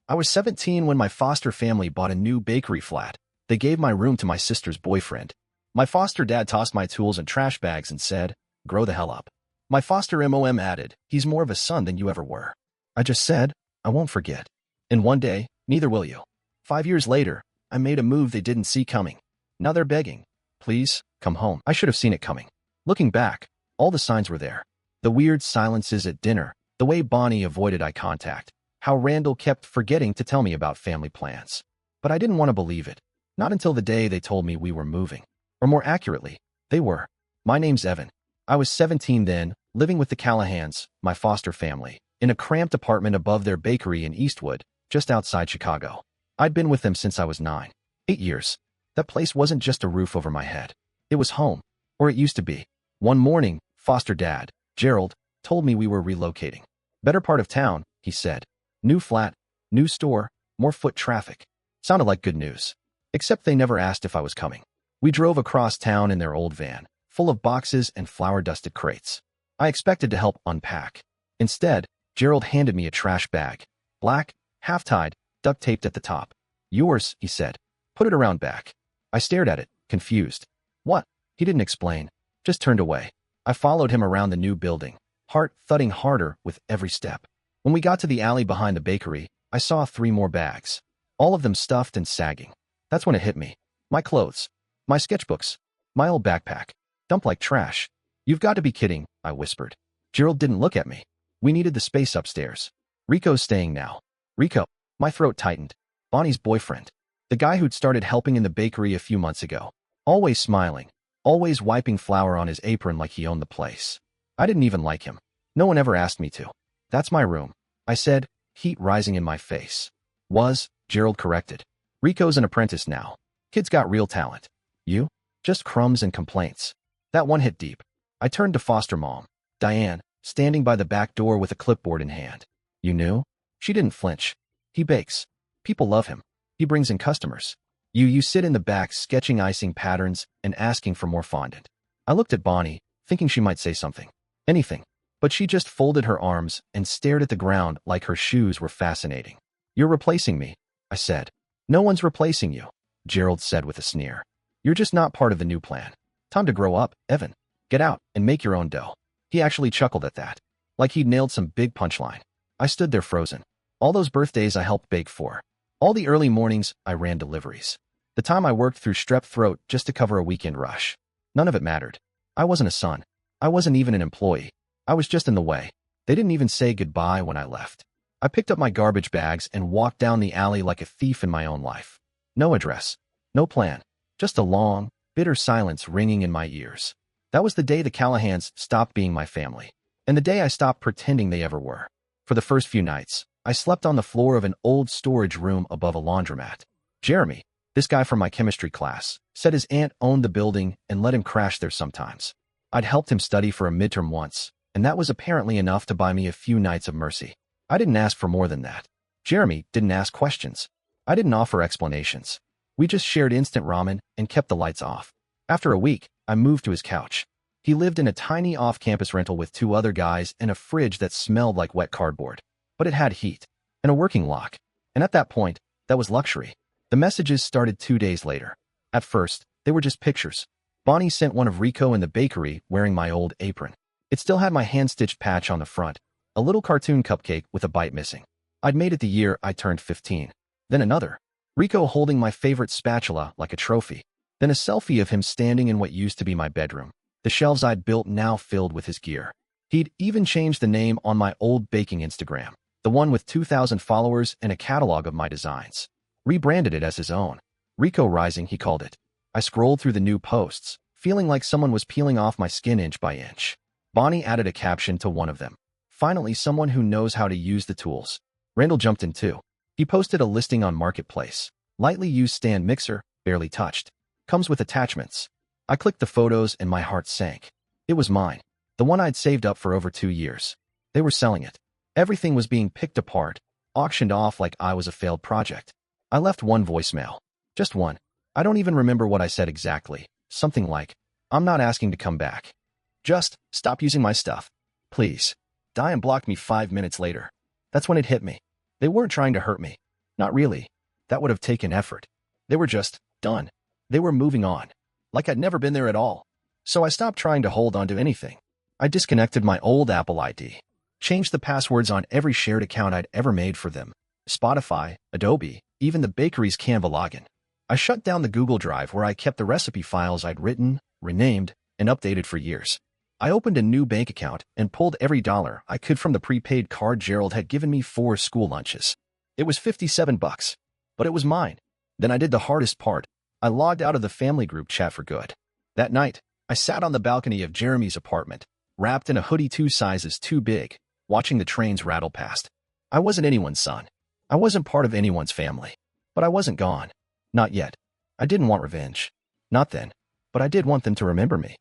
I was 17 when my foster family bought a new bakery flat. They gave my room to my sister's boyfriend. My foster dad tossed my tools in trash bags and said, "Grow the hell up." My foster mom added, "He's more of a son than you ever were." I just said, "I won't forget." And one day, neither will you. 5 years later, I made a move they didn't see coming. Now they're begging, "Please, come home." I should have seen it coming. Looking back, all the signs were there. The weird silences at dinner, the way Bonnie avoided eye contact, how Randall kept forgetting to tell me about family plans. But I didn't want to believe it. Not until the day they told me we were moving. Or more accurately, they were. My name's Evan. I was 17 then, living with the Callahans, my foster family, in a cramped apartment above their bakery in Eastwood, just outside Chicago. I'd been with them since I was 9. 8 years. That place wasn't just a roof over my head. It was home. Or it used to be. One morning, foster dad, Gerald, told me we were relocating. "Better part of town," he said. "New flat, new store, more foot traffic." Sounded like good news. Except they never asked if I was coming. We drove across town in their old van, full of boxes and flour-dusted crates. I expected to help unpack. Instead, Gerald handed me a trash bag. Black, half-tied, duct-taped at the top. "Yours," he said. "Put it around back." I stared at it, confused. "What?" He didn't explain, just turned away. I followed him around the new building, heart thudding harder with every step. When we got to the alley behind the bakery, I saw 3 more bags, all of them stuffed and sagging. That's when it hit me. My clothes, my sketchbooks, my old backpack, dumped like trash. "You've got to be kidding," I whispered. Gerald didn't look at me. "We needed the space upstairs. Rico's staying now." Rico. My throat tightened. Bonnie's boyfriend. The guy who'd started helping in the bakery a few months ago. Always smiling. Always wiping flour on his apron like he owned the place. I didn't even like him. No one ever asked me to. "That's my room," I said, heat rising in my face. Gerald corrected. "Rico's an apprentice now. Kid's got real talent. You? Just crumbs and complaints." That one hit deep. I turned to foster mom, Diane, standing by the back door with a clipboard in hand. "You knew?" She didn't flinch. "He bakes. People love him. He brings in customers. You sit in the back sketching icing patterns and asking for more fondant." I looked at Bonnie, thinking she might say something. Anything. But she just folded her arms and stared at the ground like her shoes were fascinating. "You're replacing me," I said. "No one's replacing you," Gerald said with a sneer. "You're just not part of the new plan. Time to grow up, Evan. Get out and make your own dough." He actually chuckled at that, like he'd nailed some big punchline. I stood there frozen. All those birthdays I helped bake for. All the early mornings I ran deliveries. The time I worked through strep throat just to cover a weekend rush. None of it mattered. I wasn't a son. I wasn't even an employee. I was just in the way. They didn't even say goodbye when I left. I picked up my garbage bags and walked down the alley like a thief in my own life. No address. No plan. Just a long, bitter silence ringing in my ears. That was the day the Callahans stopped being my family. And the day I stopped pretending they ever were. For the first few nights, I slept on the floor of an old storage room above a laundromat. Jeremy, this guy from my chemistry class, said his aunt owned the building and let him crash there sometimes. I'd helped him study for a midterm once, and that was apparently enough to buy me a few nights of mercy. I didn't ask for more than that. Jeremy didn't ask questions. I didn't offer explanations. We just shared instant ramen and kept the lights off. After a week, I moved to his couch. He lived in a tiny off-campus rental with 2 other guys and a fridge that smelled like wet cardboard. But it had heat and a working lock. And at that point, that was luxury. The messages started 2 days later. At first, they were just pictures. Bonnie sent one of Rico in the bakery wearing my old apron. It still had my hand-stitched patch on the front, a little cartoon cupcake with a bite missing. I'd made it the year I turned 15. Then another. Rico holding my favorite spatula like a trophy. Then a selfie of him standing in what used to be my bedroom. The shelves I'd built now filled with his gear. He'd even changed the name on my old baking Instagram, the one with 2,000 followers and a catalog of my designs. Rebranded it as his own. Rico Rising, he called it. I scrolled through the new posts, feeling like someone was peeling off my skin inch by inch. Bonnie added a caption to one of them. "Finally, someone who knows how to use the tools." Randall jumped in too. He posted a listing on Marketplace. Lightly used stand mixer, barely touched. Comes with attachments. I clicked the photos and my heart sank. It was mine. The one I'd saved up for over 2 years. They were selling it. Everything was being picked apart, auctioned off like I was a failed project. I left one voicemail. Just one. I don't even remember what I said exactly. Something like, "I'm not asking to come back. Just stop using my stuff. Please." Diane blocked me 5 minutes later. That's when it hit me. They weren't trying to hurt me. Not really. That would have taken effort. They were just done. They were moving on. Like I'd never been there at all. So I stopped trying to hold on to anything. I disconnected my old Apple ID. Changed the passwords on every shared account I'd ever made for them. Spotify, Adobe, even the bakery's Canva login. I shut down the Google Drive where I kept the recipe files I'd written, renamed, and updated for years. I opened a new bank account and pulled every dollar I could from the prepaid card Gerald had given me for school lunches. It was $57, but it was mine. Then I did the hardest part. I logged out of the family group chat for good. That night, I sat on the balcony of Jeremy's apartment, wrapped in a hoodie 2 sizes too big, watching the trains rattle past. I wasn't anyone's son. I wasn't part of anyone's family. But I wasn't gone. Not yet. I didn't want revenge. Not then. But I did want them to remember me.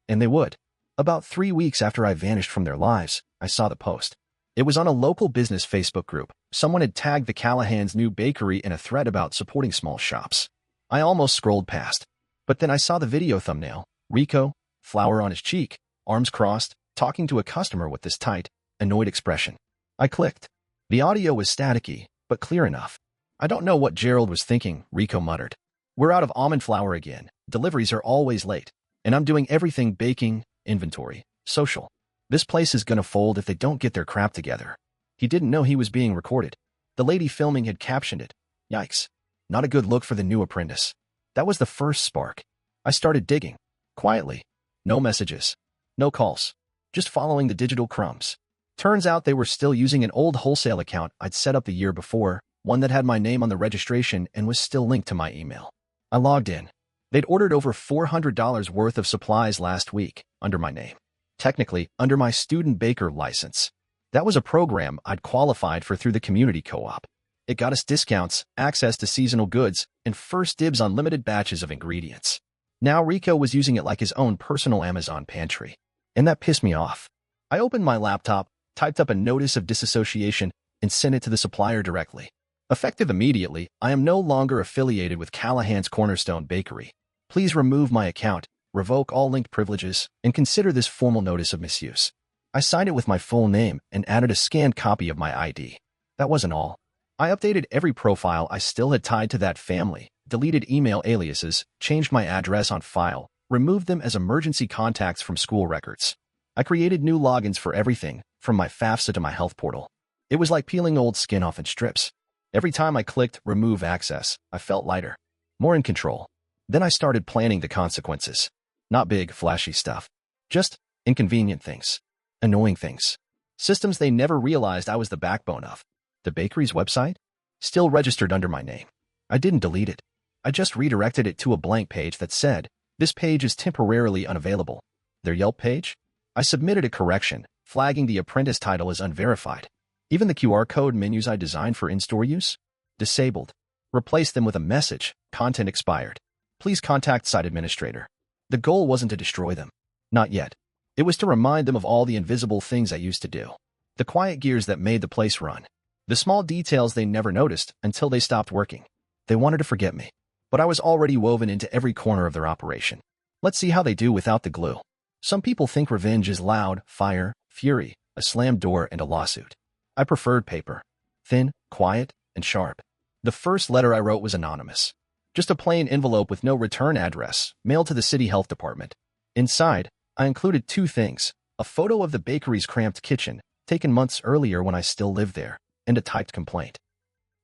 And they would. About 3 weeks after I vanished from their lives, I saw the post. It was on a local business Facebook group. Someone had tagged the Callahan's new bakery in a thread about supporting small shops. I almost scrolled past. But then I saw the video thumbnail. Rico, flour on his cheek, arms crossed, talking to a customer with this tight, annoyed expression. I clicked. The audio was staticky, but clear enough. I don't know what Gerald was thinking, Rico muttered. We're out of almond flour again. Deliveries are always late. And I'm doing everything baking, inventory, social. This place is gonna fold if they don't get their crap together. He didn't know he was being recorded. The lady filming had captioned it. Yikes. Not a good look for the new apprentice. That was the first spark. I started digging. Quietly. No messages. No calls. Just following the digital crumbs. Turns out they were still using an old wholesale account I'd set up the year before, one that had my name on the registration and was still linked to my email. I logged in. They'd ordered over $400 worth of supplies last week, under my name. Technically, under my student baker license. That was a program I'd qualified for through the community co-op. It got us discounts, access to seasonal goods, and first dibs on limited batches of ingredients. Now Rico was using it like his own personal Amazon pantry. And that pissed me off. I opened my laptop, typed up a notice of disassociation, and sent it to the supplier directly. Effective immediately, I am no longer affiliated with Callahan's Cornerstone Bakery. Please remove my account, revoke all linked privileges, and consider this formal notice of misuse. I signed it with my full name and added a scanned copy of my ID. That wasn't all. I updated every profile I still had tied to that family, deleted email aliases, changed my address on file, removed them as emergency contacts from school records. I created new logins for everything, from my FAFSA to my health portal. It was like peeling old skin off in strips. Every time I clicked remove access, I felt lighter, more in control. Then I started planning the consequences. Not big, flashy stuff. Just inconvenient things. Annoying things. Systems they never realized I was the backbone of. The bakery's website? Still registered under my name. I didn't delete it. I just redirected it to a blank page that said, this page is temporarily unavailable. Their Yelp page? I submitted a correction, flagging the apprentice title as unverified. Even the QR code menus I designed for in-store use? Disabled. Replaced them with a message, content expired. Please contact site administrator. The goal wasn't to destroy them. Not yet. It was to remind them of all the invisible things I used to do. The quiet gears that made the place run. The small details they never noticed until they stopped working. They wanted to forget me. But I was already woven into every corner of their operation. Let's see how they do without the glue. Some people think revenge is loud, fire, fury, a slammed door, and a lawsuit. I preferred paper. Thin, quiet, and sharp. The first letter I wrote was anonymous. Just a plain envelope with no return address, mailed to the city health department. Inside, I included 2 things, a photo of the bakery's cramped kitchen, taken months earlier when I still lived there, and a typed complaint.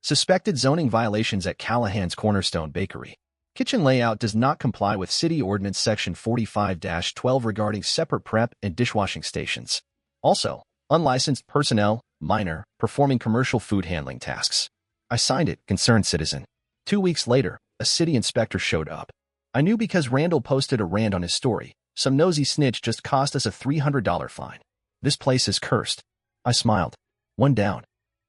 Suspected zoning violations at Callahan's Cornerstone Bakery. Kitchen layout does not comply with City Ordinance Section 45-12 regarding separate prep and dishwashing stations. Also, unlicensed personnel, minor, performing commercial food handling tasks. I signed it, concerned citizen. 2 weeks later, a city inspector showed up. I knew because Randall posted a rant on his story. Some nosy snitch just cost us a $300 fine. This place is cursed. I smiled. One down.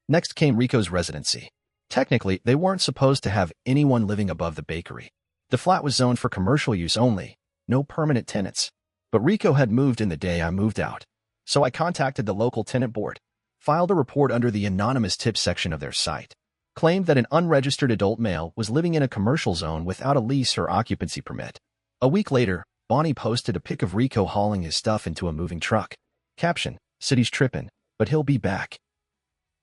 Next came Rico's residency. Technically, they weren't supposed to have anyone living above the bakery. The flat was zoned for commercial use only, no permanent tenants. But Rico had moved in the day I moved out. So I contacted the local tenant board, filed a report under the anonymous tip section of their site, claimed that an unregistered adult male was living in a commercial zone without a lease or occupancy permit. A week later, Bonnie posted a pic of Rico hauling his stuff into a moving truck. Caption, city's trippin', but he'll be back.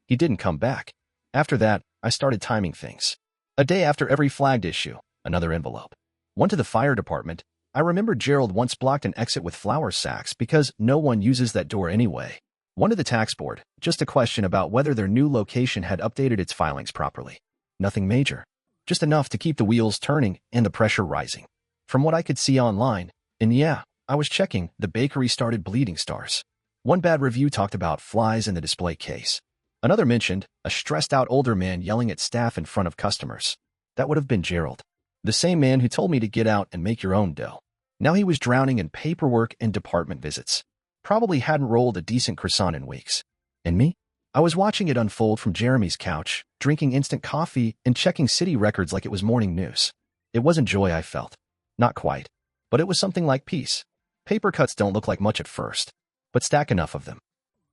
He didn't come back. After that, I started timing things. A day after every flagged issue, another envelope. One to the fire department. I remember Gerald once blocked an exit with flour sacks because no one uses that door anyway. One to the tax board, just a question about whether their new location had updated its filings properly. Nothing major. Just enough to keep the wheels turning and the pressure rising. From what I could see online, and yeah, I was checking, the bakery started bleeding stars. One bad review talked about flies in the display case. Another mentioned a stressed-out older man yelling at staff in front of customers. That would have been Gerald. The same man who told me to get out and make your own dough. Now he was drowning in paperwork and department visits. Probably hadn't rolled a decent croissant in weeks. And me? I was watching it unfold from Jeremy's couch, drinking instant coffee and checking city records like it was morning news. It wasn't joy I felt. Not quite. But it was something like peace. Paper cuts don't look like much at first, but stack enough of them.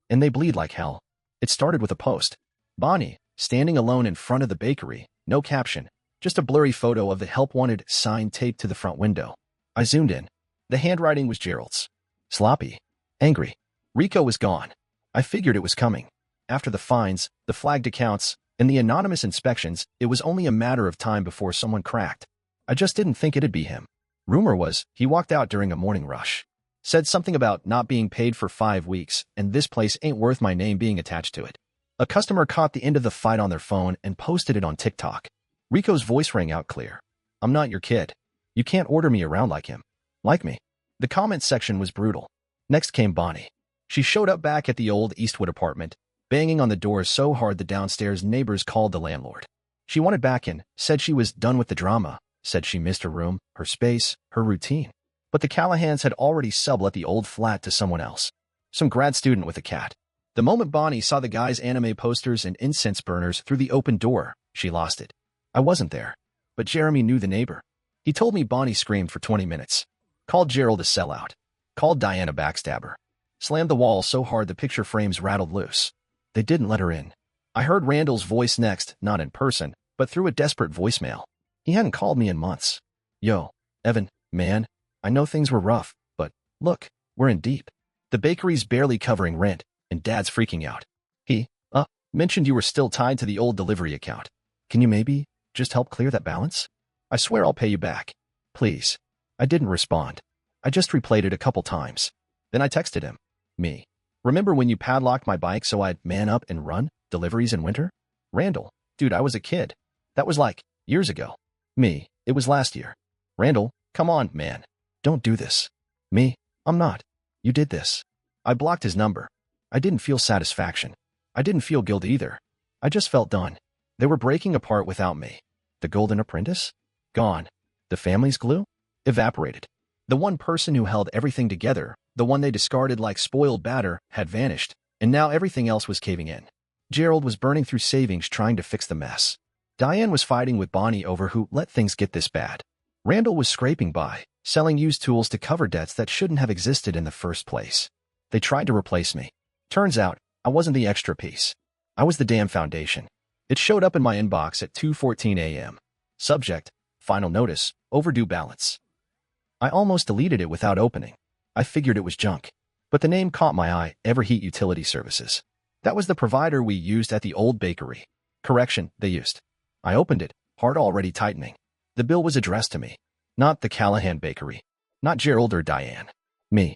And they bleed like hell. It started with a post. Bonnie, standing alone in front of the bakery, no caption, just a blurry photo of the help wanted sign taped to the front window. I zoomed in. The handwriting was Gerald's. Sloppy. Angry. Rico was gone. I figured it was coming. After the fines, the flagged accounts, and the anonymous inspections, it was only a matter of time before someone cracked. I just didn't think it'd be him. Rumor was, he walked out during a morning rush. Said something about not being paid for 5 weeks, and this place ain't worth my name being attached to it. A customer caught the end of the fight on their phone and posted it on TikTok. Rico's voice rang out clear. I'm not your kid. You can't order me around like him. Like me. The comment section was brutal. Next came Bonnie. She showed up back at the old Eastwood apartment, banging on the door so hard the downstairs neighbors called the landlord. She wanted back in, said she was done with the drama, said she missed her room, her space, her routine. But the Callahans had already sublet the old flat to someone else. Some grad student with a cat. The moment Bonnie saw the guy's anime posters and incense burners through the open door, she lost it. I wasn't there. But Jeremy knew the neighbor. He told me Bonnie screamed for 20 minutes. Called Gerald a sellout. Called Diane a backstabber. Slammed the wall so hard the picture frames rattled loose. They didn't let her in. I heard Randall's voice next, not in person, but through a desperate voicemail. He hadn't called me in months. Yo, Evan, man, I know things were rough, but look, we're in deep. The bakery's barely covering rent, and Dad's freaking out. He, mentioned you were still tied to the old delivery account. Can you maybe just help clear that balance? I swear I'll pay you back. Please. I didn't respond. I just replayed it a couple times. Then I texted him. Me. Remember when you padlocked my bike so I'd man up and run deliveries in winter? Randall. Dude, I was a kid. That was like years ago. Me. It was last year. Randall, come on, man. Don't do this. Me. I'm not. You did this. I blocked his number. I didn't feel satisfaction. I didn't feel guilt either. I just felt done. They were breaking apart without me. The golden apprentice? Gone. The family's glue? Evaporated. The one person who held everything together, the one they discarded like spoiled batter, had vanished, and now everything else was caving in. Gerald was burning through savings trying to fix the mess. Diane was fighting with Bonnie over who let things get this bad. Randall was scraping by, selling used tools to cover debts that shouldn't have existed in the first place. They tried to replace me. Turns out, I wasn't the extra piece. I was the damn foundation. It showed up in my inbox at 2:14 a.m. Subject, final notice, overdue balance. I almost deleted it without opening. I figured it was junk. But the name caught my eye, Everheat Utility Services. That was the provider we used at the old bakery. Correction, they used. I opened it, heart already tightening. The bill was addressed to me. Not the Callahan Bakery. Not Gerald or Diane. Me.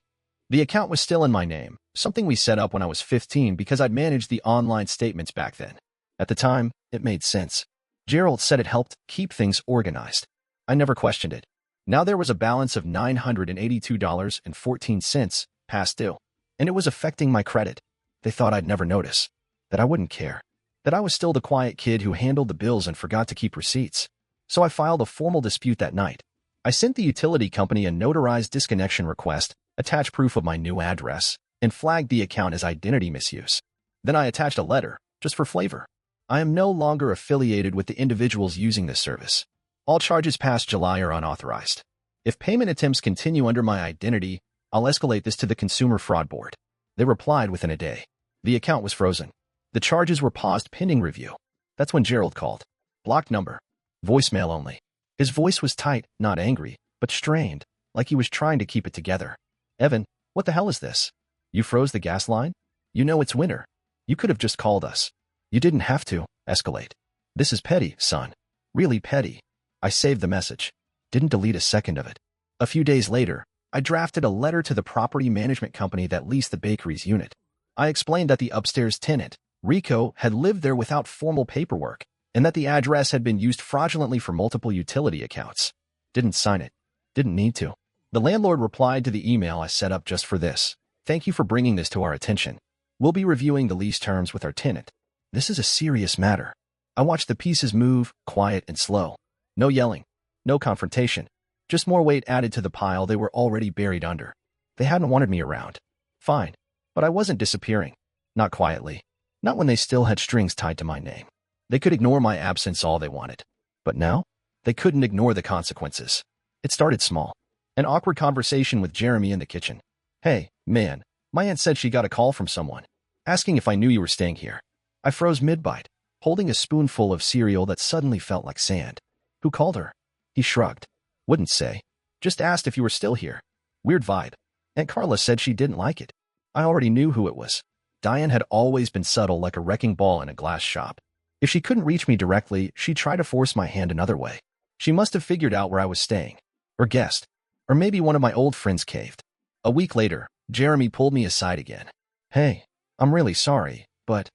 The account was still in my name, something we set up when I was 15 because I'd managed the online statements back then. At the time, it made sense. Gerald said it helped keep things organized. I never questioned it. Now there was a balance of $982.14 past due, and it was affecting my credit. They thought I'd never notice, that I wouldn't care, that I was still the quiet kid who handled the bills and forgot to keep receipts. So I filed a formal dispute that night. I sent the utility company a notarized disconnection request, attached proof of my new address, and flagged the account as identity misuse. Then I attached a letter, just for flavor. I am no longer affiliated with the individuals using this service. All charges past July are unauthorized. If payment attempts continue under my identity, I'll escalate this to the Consumer Fraud Board. They replied within a day. The account was frozen. The charges were paused pending review. That's when Gerald called. Blocked number. Voicemail only. His voice was tight, not angry, but strained, like he was trying to keep it together. Evan, what the hell is this? You froze the gas line? You know it's winter. You could have just called us. You didn't have to escalate. This is petty, son. Really petty. I saved the message. Didn't delete a second of it. A few days later, I drafted a letter to the property management company that leased the bakery's unit. I explained that the upstairs tenant, Rico, had lived there without formal paperwork, and that the address had been used fraudulently for multiple utility accounts. Didn't sign it. Didn't need to. The landlord replied to the email I set up just for this. Thank you for bringing this to our attention. We'll be reviewing the lease terms with our tenant. This is a serious matter. I watched the pieces move, quiet and slow. No yelling. No confrontation. Just more weight added to the pile they were already buried under. They hadn't wanted me around. Fine. But I wasn't disappearing. Not quietly. Not when they still had strings tied to my name. They could ignore my absence all they wanted. But now, they couldn't ignore the consequences. It started small. An awkward conversation with Jeremy in the kitchen. Hey, man, my aunt said she got a call from someone, asking if I knew you were staying here. I froze mid-bite, holding a spoonful of cereal that suddenly felt like sand. Who called her? He shrugged. Wouldn't say. Just asked if you were still here. Weird vibe. Aunt Carla said she didn't like it. I already knew who it was. Diane had always been subtle like a wrecking ball in a glass shop. If she couldn't reach me directly, she'd try to force my hand another way. She must have figured out where I was staying. Or guessed. Or maybe one of my old friends caved. A week later, Jeremy pulled me aside again. Hey, I'm really sorry, but,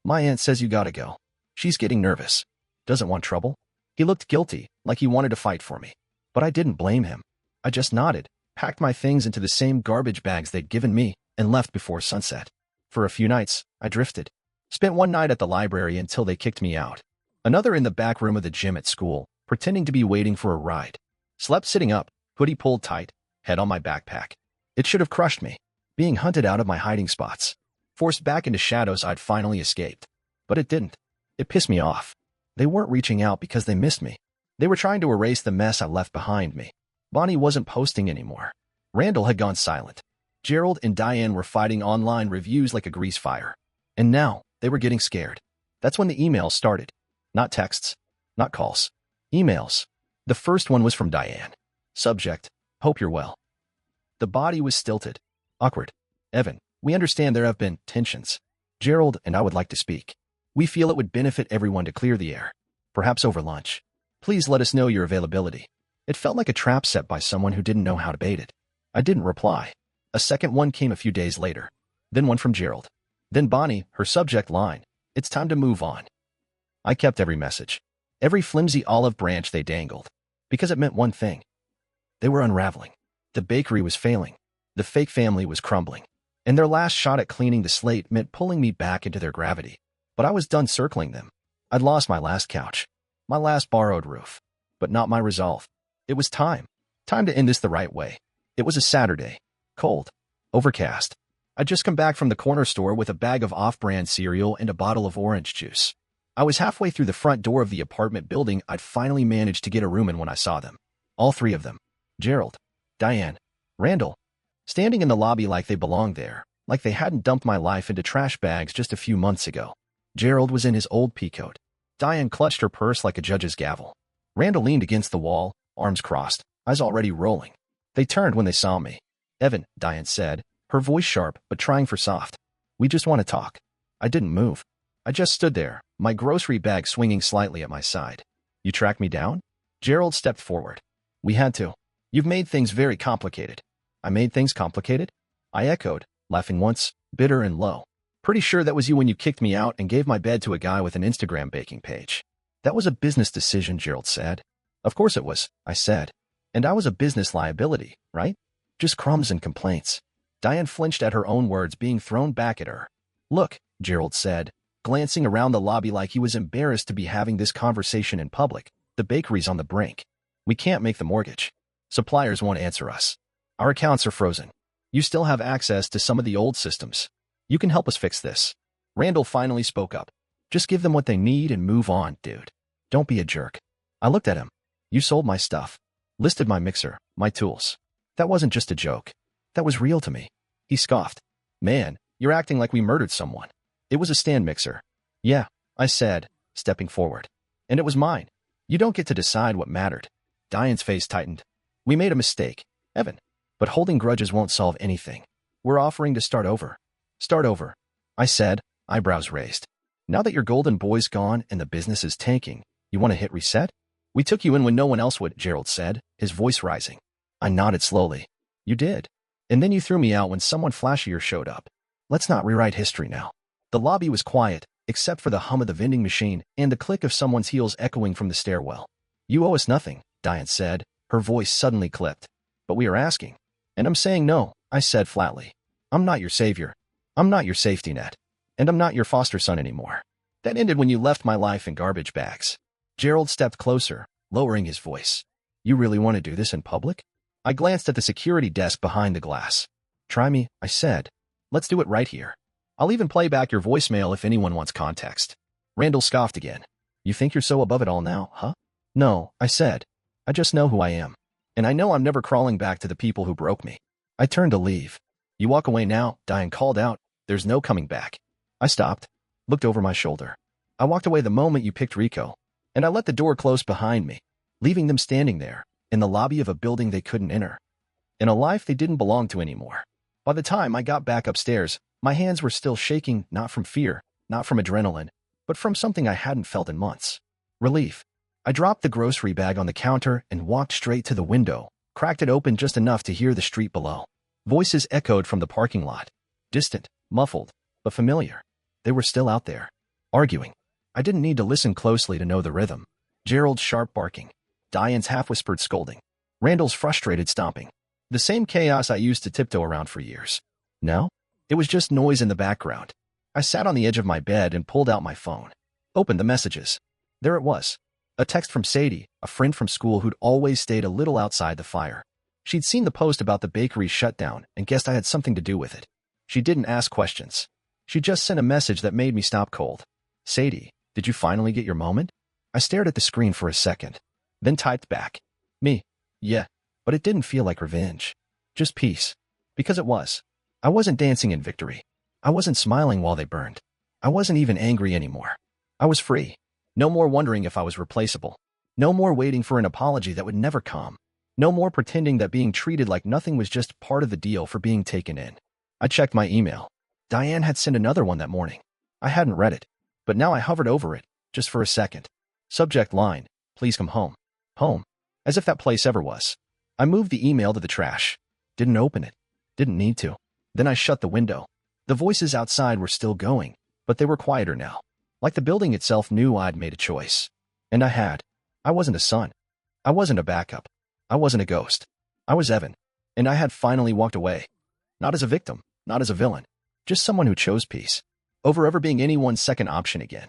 my aunt says you gotta go. She's getting nervous. Doesn't want trouble? He looked guilty, like he wanted to fight for me. But I didn't blame him. I just nodded, packed my things into the same garbage bags they'd given me, and left before sunset. For a few nights, I drifted. Spent one night at the library until they kicked me out. Another in the back room of the gym at school, pretending to be waiting for a ride. Slept sitting up, hoodie pulled tight, head on my backpack. It should have crushed me, being hunted out of my hiding spots. Forced back into shadows I'd finally escaped. But it didn't. It pissed me off. They weren't reaching out because they missed me. They were trying to erase the mess I left behind me. Bonnie wasn't posting anymore. Randall had gone silent. Gerald and Diane were fighting online reviews like a grease fire. And now, they were getting scared. That's when the emails started. Not texts. Not calls. Emails. The first one was from Diane. Subject, hope you're well. The body was stilted. Awkward. Evan, we understand there have been tensions. Gerald and I would like to speak. We feel it would benefit everyone to clear the air. Perhaps over lunch. Please let us know your availability. It felt like a trap set by someone who didn't know how to bait it. I didn't reply. A second one came a few days later. Then one from Gerald. Then Bonnie, her subject line. It's time to move on. I kept every message. Every flimsy olive branch they dangled. Because it meant one thing. They were unraveling. The bakery was failing. The fake family was crumbling. And their last shot at cleaning the slate meant pulling me back into their gravity. But I was done circling them. I'd lost my last couch. My last borrowed roof. But not my resolve. It was time. Time to end this the right way. It was a Saturday. Cold. Overcast. I'd just come back from the corner store with a bag of off-brand cereal and a bottle of orange juice. I was halfway through the front door of the apartment building I'd finally managed to get a room in when I saw them. All three of them. Gerald. Diane. Randall. Standing in the lobby like they belonged there. Like they hadn't dumped my life into trash bags just a few months ago. Gerald was in his old peacoat. Diane clutched her purse like a judge's gavel. Randall leaned against the wall, arms crossed, eyes already rolling. They turned when they saw me. Evan, Diane said, her voice sharp but trying for soft. We just want to talk. I didn't move. I just stood there, my grocery bag swinging slightly at my side. You tracked me down? Gerald stepped forward. We had to. You've made things very complicated. I made things complicated? I echoed, laughing once, bitter and low. Pretty sure that was you when you kicked me out and gave my bed to a guy with an Instagram baking page. That was a business decision, Gerald said. Of course it was, I said. And I was a business liability, right? Just crumbs and complaints. Diane flinched at her own words being thrown back at her. Look, Gerald said, glancing around the lobby like he was embarrassed to be having this conversation in public. The bakery's on the brink. We can't make the mortgage. Suppliers won't answer us. Our accounts are frozen. You still have access to some of the old systems. You can help us fix this. Randall finally spoke up. Just give them what they need and move on, dude. Don't be a jerk. I looked at him. You sold my stuff. Listed my mixer, my tools. That wasn't just a joke. That was real to me. He scoffed. Man, you're acting like we murdered someone. It was a stand mixer. Yeah, I said, stepping forward. And it was mine. You don't get to decide what mattered. Diane's face tightened. We made a mistake, Evan. But holding grudges won't solve anything. We're offering to start over. Start over. I said, eyebrows raised. Now that your golden boy's gone and the business is tanking, you want to hit reset? We took you in when no one else would, Gerald said, his voice rising. I nodded slowly. You did. And then you threw me out when someone flashier showed up. Let's not rewrite history now. The lobby was quiet, except for the hum of the vending machine and the click of someone's heels echoing from the stairwell. You owe us nothing, Diane said, her voice suddenly clipped. But we are asking. And I'm saying no, I said flatly. I'm not your savior. I'm not your safety net. And I'm not your foster son anymore. That ended when you left my life in garbage bags. Gerald stepped closer, lowering his voice. You really want to do this in public? I glanced at the security desk behind the glass. Try me, I said. Let's do it right here. I'll even play back your voicemail if anyone wants context. Randall scoffed again. You think you're so above it all now, huh? No, I said. I just know who I am. And I know I'm never crawling back to the people who broke me. I turned to leave. You walk away now, Diane called out. There's no coming back. I stopped, looked over my shoulder. I walked away the moment you picked Rico, and I let the door close behind me, leaving them standing there, in the lobby of a building they couldn't enter, in a life they didn't belong to anymore. By the time I got back upstairs, my hands were still shaking, not from fear, not from adrenaline, but from something I hadn't felt in months. Relief. I dropped the grocery bag on the counter and walked straight to the window, cracked it open just enough to hear the street below. Voices echoed from the parking lot. Distant, muffled, but familiar. They were still out there, arguing. I didn't need to listen closely to know the rhythm. Gerald's sharp barking. Diane's half-whispered scolding. Randall's frustrated stomping. The same chaos I used to tiptoe around for years. No? It was just noise in the background. I sat on the edge of my bed and pulled out my phone. Opened the messages. There it was. A text from Sadie, a friend from school who'd always stayed a little outside the fire. She'd seen the post about the bakery's shutdown and guessed I had something to do with it. She didn't ask questions. She just sent a message that made me stop cold. Sadie, did you finally get your moment? I stared at the screen for a second, then typed back. Me. Yeah. But it didn't feel like revenge. Just peace. Because it was. I wasn't dancing in victory. I wasn't smiling while they burned. I wasn't even angry anymore. I was free. No more wondering if I was replaceable. No more waiting for an apology that would never come. No more pretending that being treated like nothing was just part of the deal for being taken in. I checked my email. Diane had sent another one that morning. I hadn't read it, but now I hovered over it, just for a second. Subject line, please come home. Home. As if that place ever was. I moved the email to the trash. Didn't open it. Didn't need to. Then I shut the window. The voices outside were still going, but they were quieter now. Like the building itself knew I'd made a choice. And I had. I wasn't a son. I wasn't a backup. I wasn't a ghost. I was Evan. And I had finally walked away. Not as a victim, not as a villain. Just someone who chose peace over ever being anyone's second option again.